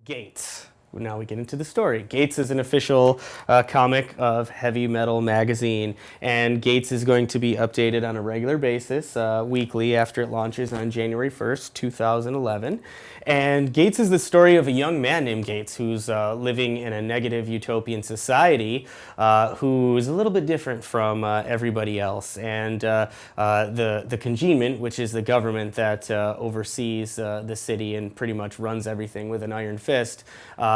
GATES. Now we get into the story. GATES is an official comic of Heavy Metal magazine, and GATES is going to be updated on a regular basis, weekly, after it launches on January 1st, 2011. And GATES is the story of a young man named Gates who's living in a negative utopian society, who's a little bit different from everybody else. And the congenement, which is the government that oversees the city and pretty much runs everything with an iron fist,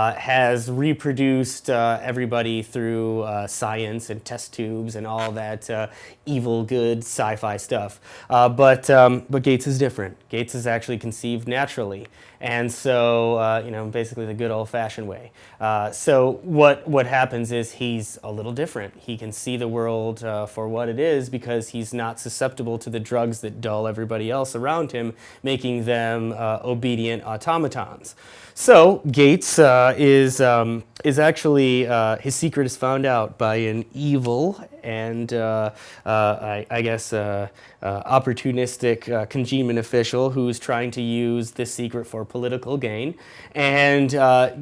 has reproduced everybody through science and test tubes and all that evil, good sci-fi stuff. But Gates is different. Gates is actually conceived naturally. And so, basically the good old-fashioned way. So what happens is he's a little different. He can see the world for what it is because he's not susceptible to the drugs that dull everybody else around him, making them obedient automatons. So Gates is actually, his secret is found out by an evil and I guess opportunistic congenement official who's trying to use this secret for political gain. And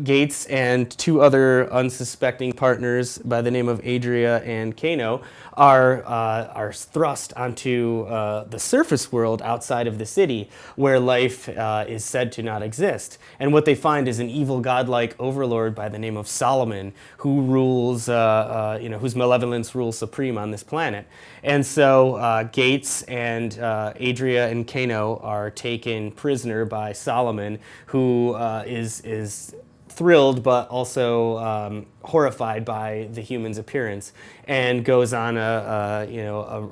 Gates and two other unsuspecting partners by the name of Adria and Kano are thrust onto the surface world outside of the city where life is said to not exist. And what they find is an evil godlike overlord by the name of Solomon who rules, whose malevolence rules supreme on this planet. And so Gates and Adria and Kano are taken prisoner by Solomon, who is thrilled but also horrified by the human's appearance, and goes on a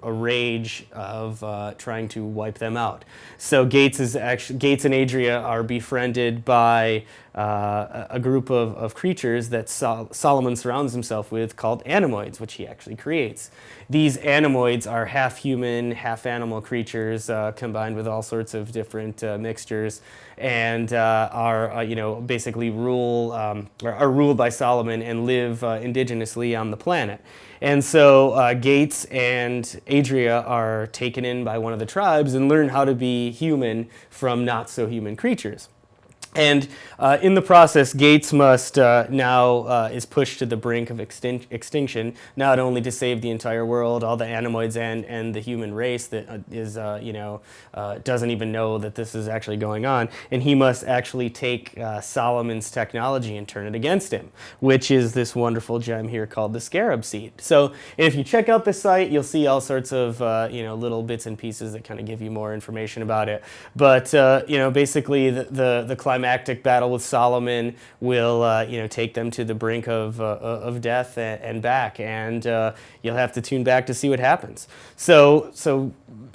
rage of trying to wipe them out. So Gates and Adria are befriended by a group of creatures that Solomon surrounds himself with called animoids, which he actually creates. These animoids are half human, half animal creatures combined with all sorts of different mixtures, and are basically are ruled by Solomon and live indigenously on the planet. And so Gates and Adria are taken in by one of the tribes and learn how to be human from not-so-human creatures. And in the process, Gates must now is pushed to the brink of extinction, not only to save the entire world, all the animoids and the human race that is, doesn't even know that this is actually going on, and he must actually take Solomon's technology and turn it against him, which is this wonderful gem here called the scarab seed. So if you check out the site, you'll see all sorts of little bits and pieces that kind of give you more information about it. But basically the climactic battle with Solomon will take them to the brink of death and back, and you'll have to tune back to see what happens. So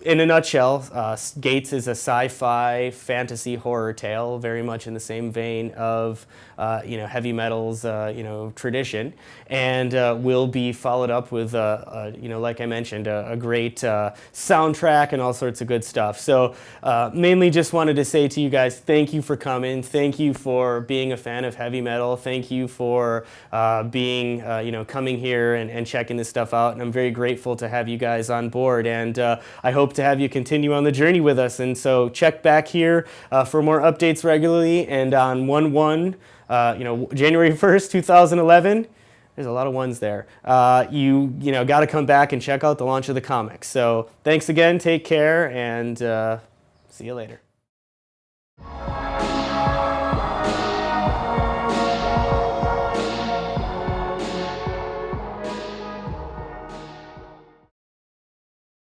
in a nutshell, Gates is a sci-fi fantasy horror tale, very much in the same vein of Heavy Metal's tradition, and will be followed up with like I mentioned, a great soundtrack and all sorts of good stuff. So mainly just wanted to say to you guys, thank you for coming. Thank you for being a fan of Heavy Metal. Thank you for coming here and checking this stuff out. And I'm very grateful to have you guys on board. And I hope to have you continue on the journey with us. And so check back here for more updates regularly. And on January 1st, 2011, there's a lot of ones there. You got to come back and check out the launch of the comics. So thanks again. Take care, and see you later.